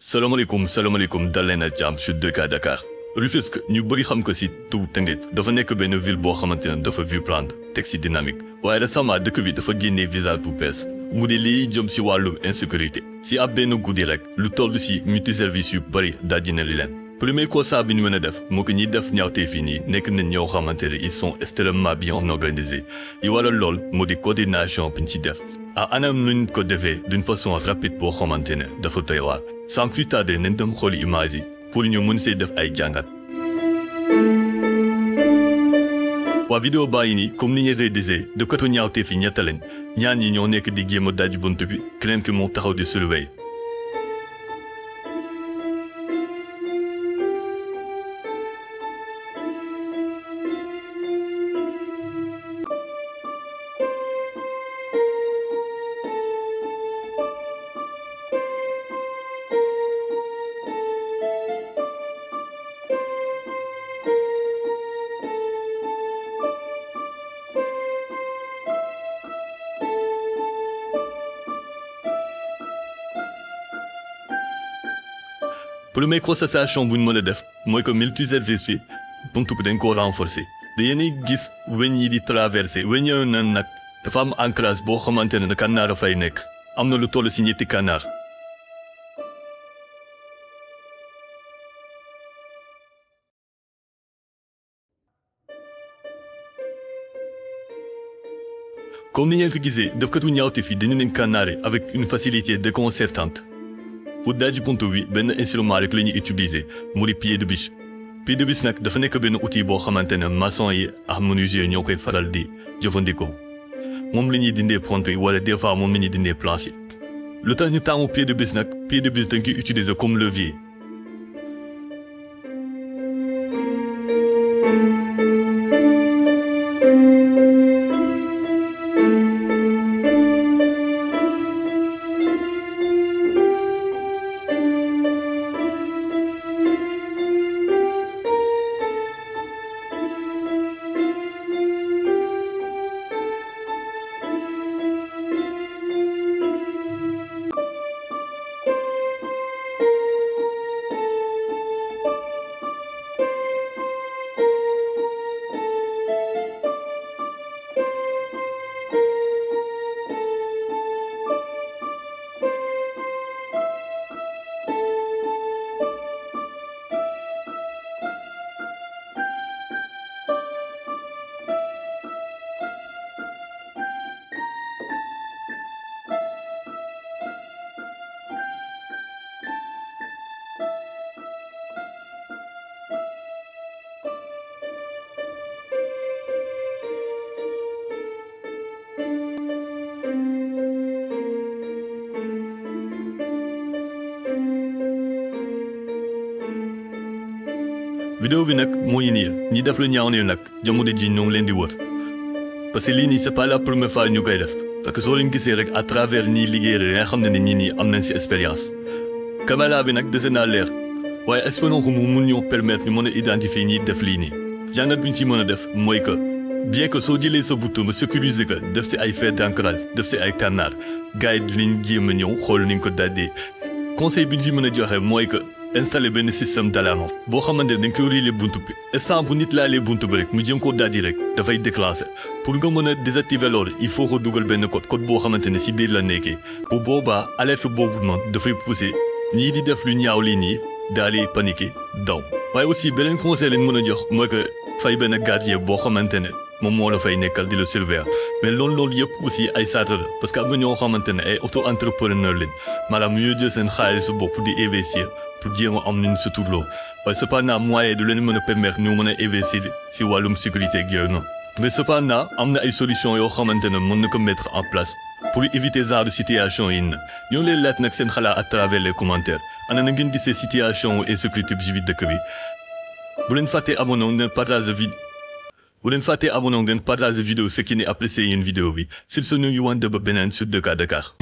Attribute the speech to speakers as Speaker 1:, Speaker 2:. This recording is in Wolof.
Speaker 1: salaamaaleykum dal leen ak jàmm sur 2K Dakar Rufisque ñu bëri xam ko ci tout Tëngéej dafa nekk benn ville boo xamante ne dafa vue plante teg ci dynamique waaye récemment dëkk bi dafa génnee visage bu bees mu di lii jëm ci wàllu insécurité ci ab benn guddi rek lu toll ci multiservice yu bëri dajji na li leen premier constat bi ñu mën a def moo ko ñiy def ñaawtee fii nii nekk nañ ñoo xamante ne ils sont extrêmement bien organisés yi waral lool mu di coordination bi ñu ci def anam nuñ ko defee d'une façon rapide boo xamante ne dafa doy waar sans plus tarder nañ dem xooli image yi pour ñu mën see def ay jàngat. waa vidéo baa ngi nii comme ni ñu réalisé de côté ñaawtee fi ñett lañ ñaan ñi ñoo nekk di jéem a daj bunt bi keneen ki moo taxaw di surveiller. Première constatation bu ñu mën a def mooy que multiservice bi buntu bi dañ koo renforcer dañuy gis weñ yi di traversé weñ yooyu nag dafa am ancrage boo xamante ne kànnaar a fay nekk am na lu toll ci ñetti kànnaar. comme ni ngeen ko gisee defkatu ñaawteef yi dañu leen kànnaare avec une facilité déconcertante. pour daj buntu bi benn instrument rek la ñuy utiliser mu di pied de biche pied de biche nag dafa nekk benn outil boo xamante ne maçon yi ak menuisier ñoo koy faral di jëfandikoo moom la ñuy dindee pont yi wala des fois moom la ñuy dindee planche yi lu tax ñu taamu pied de biche nag pied de biche dañ koy utiliser comme levier. vidéo bi nag mooy nii ñi def lu ñaaw ne nag jamono ji ñoo ngi leen di wër parce que lii nii c'est pas la première fois ñu koy def parce que soo leen gisee rek à travers ñii liggéey rek nga xam ne ñii nii am nañ ci expérience. caméra bi nag dese naa leer waaye espérons que mu mun ñoo permettre ñu mën a identifier ñiy def lii nii jàngat bi ñu ci mën a def mooy que bien que soo jëlee sa bouton ba sécuriser ko def ci ay fer d'ancrage def ci ay canard gars yi dinañ jéem a ñëw xool ni ñu ko daddee conseil bi ñu ci mën a joxe mooy que. installé benn système d'alarme boo xamante ne dañ koy relier buntu bi instant bu nit laalee buntu bi rek mu jëm koo daldi rek dafay déclencher pour nga mën a désactiver loolu il faut que dugal benn code boo xamante ne ci biir la nekkee bu boobaa alerte boobu noonu dafay pousser ñii di def lu ñaaw lii nii daal di paniquer daw. waaye aussi beneen conseil lañ mën a jox mooy que fay benn gardien boo xamante ne moom moo la fay nekkal di la surveiller mais loolu yëpp aussi ay saata la parce que am na ñoo xamante ne ay auto-entrepreneur lañ maanaam ñu jël seen xaalis bopp di investir. pour jéem a am nañu sa turloo waaye cependant moyen du leen mën a permettre ñu mën a investir ci wàllum sécurité ak yooyu noonu mais cependant am na ay solutions yoo xamante ne mën na ko mettre en place pour éviter genre de situation yi na ñoo leen laaj nag seen xalaat à travers les commentaires ana na ngeen gisee situation wu insécurité bi ci biir dëkk bi bu leen fàttee abonné ngeen partage vidéo su fekkee ne apprécié yéen vidéo bi sur ce ñu ngi wante ba beneen sur 2K Dakar